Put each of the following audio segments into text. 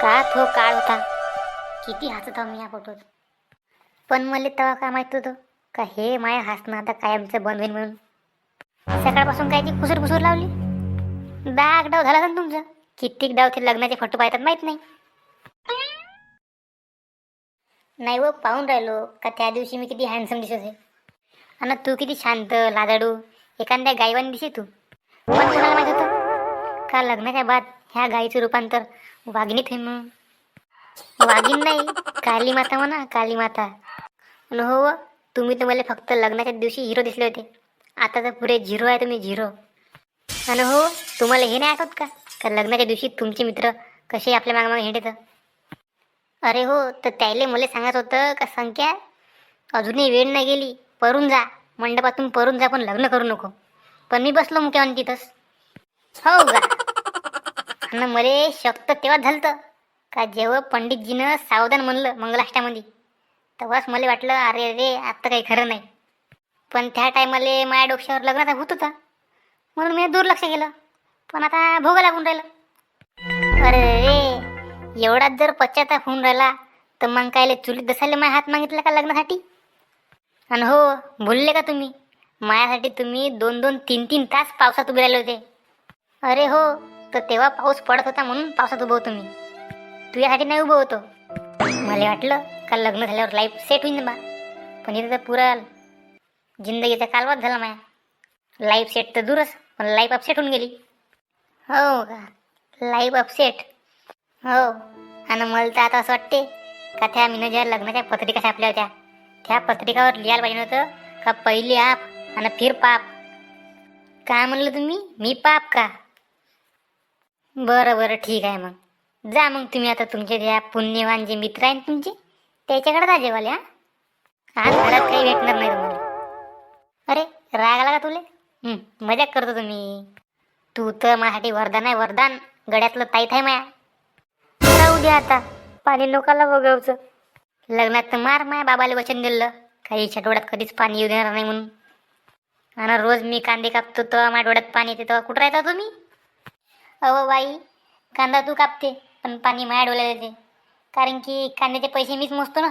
का तो काळ होता. किती हसत आहो मी या फोटोत. पण मला तेव्हा काय माहित होतं का हे माया हसणं आता कायमचं बंद होईल म्हणून. सकाळपासून काय ती कुसूर कुसूर लावली. डाग डाव झाला ना तुमचं. कित्येक डाव ते लग्नाचे फोटो पाहतात माहित नाही. नाही व पाहून राहिलो का त्या दिवशी मी किती हँडसम दिसत आहे. आणि तू किती शांत लाजाडू एखाद्या गायवानी दिसे तू. पण कोणाला माहित होतं का लग्नाच्या बाद ह्या गायीचं रूपांतर वाघिणीत होईल म्हणून. वाघीण नाही, काली माता म्हणा, काली माता. आणि हो व, तुम्ही तर मला फक्त लग्नाच्या दिवशी हिरो दिसले होते. आता तर पुढे झिरो आहे तुम्ही, झिरो. आणि हो, तुम्हाला हे नाही आठवत का लग्नाच्या दिवशी तुमचे मित्र कसे आपल्या मागमागे हिंडत. अरे हो, तर त्याले मला सांगत होतं का संख्या अजूनही वेळ नाही गेली, परून जा मंडपातून, परून जा, पण लग्न करू नको. पण मी बसलो मुख्यावानी तिथंच. हो का. आणि मला शक्त तेव्हाच झालं का जेव्हा पंडितजीनं सावधान म्हणलं मंगलाष्टामध्ये, तेव्हाच मला वाटलं अरे रे आता काही खरं नाही. पण त्या टायमाला माझ्या डोक्यावर लग्नाचा भूत होता म्हणून मी दुर्लक्ष केलं. पण आता भोग लागून राहिलं. अरे रे, एवढाच जर पश्चाताप होऊन राहिला तर मग कायले चुलीत बसायला माझ्या हात मागितला का लग्नासाठी. आणि हो, भुलले का तुम्ही माझ्यासाठी तुम्ही 2-2, 3-3 तास पावसात उभे राहिले होते. अरे हो, तर तेव्हा पाऊस पडत होता म्हणून पावसात उभं होतो मी. तुझ्यासाठी नाही उभं होतो. मला वाटलं का लग्न झाल्यावर लाईफ सेट होईन बा. पण इथं तर पुरा जिंदगीचा कालवाच झाला माया. लाईफ सेट तर दूरच, पण लाईफ अपसेट होऊन गेली. हो का, लाईफ अपसेट. हो. आणि मला तर आता असं वाटते का त्या मीनं ज्या लग्नाच्या पत्रिका छापल्या होत्या त्या पत्रिकावर लिहायला पाहिजे होतं का पहिली आप आणि फिर पाप. काय म्हणलं तुम्ही, मी पाप का. बरं बरं ठीक आहे मग. जा मग तुम्ही आता तुमचे त्या पुण्यवान जे मित्र आहेत तुमचे त्याच्याकडे जा जेवाले. आज घरात काही भेटणार नाही तुम्हाला. अरे राग आला का तुले. मजाक करतो तुम्ही. तू तर माझ्यासाठी वरदान आहे, वरदान. गड्यातलं ताईत आहे माया. राहू द्या आता, पाणी नोकाला बघावचं. लग्नात तर माया बाबाला वचन दिलं काही इच्छा डोळ्यात कधीच पाणी येऊ देणार नाही म्हणून. आणि रोज मी कांदे कापतो तेव्हा माझ्या डोळ्यात पाणी येते, तेव्हा कुठं राहता तुम्ही. अहो बाई, कांदा तू कापते पण पाणी माझ्या डोळ्यात येते, कारण की कांद्याचे पैसे मीच मोजतो ना.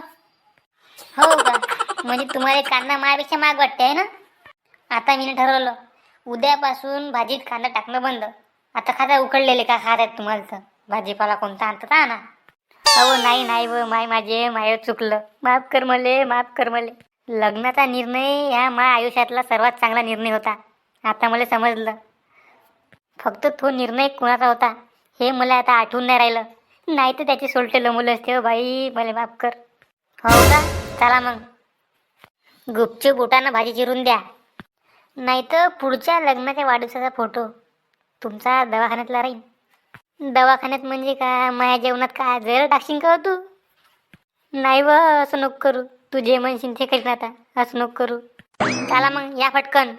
हो का, म्हणजे तुम्हाला कांदा माझ्यापेक्षा महाग वाटते आहे ना. आता मी ठरवलं उद्यापासून भाजीत कांदा टाकणं बंद. आता खाता उकडलेले का खात आहेत तुम्हाला तर भाजीपाला कोणता आणतात ना. अहो नाही व माझे चुकलं, माफ कर मले, माफ कर मले. लग्नाचा निर्णय ह्या माझ्या आयुष्यातला सर्वात चांगला निर्णय होता. आता मला समजलं फक्त तो निर्णय कोणाचा होता हे मला आता आठवून नाही राहिलं. नाही तर त्याची सोलटे लमवले असते. हो बाई, मला माफ कर. हो का, चला मग गुपचूप बोटानं भाजी चिरून द्या. नाही तर पुढच्या लग्नाच्या वाढदिवसाचा फोटो तुमचा दवाखान्यातला राहील. दवाखान्यात म्हणजे का माझ्या जेवणात काय जर टाकशील का तू. नाही व, असं नको करू. तू जे म्हणशील ते करीन आता, असं नको करू. चला मग या फटकन.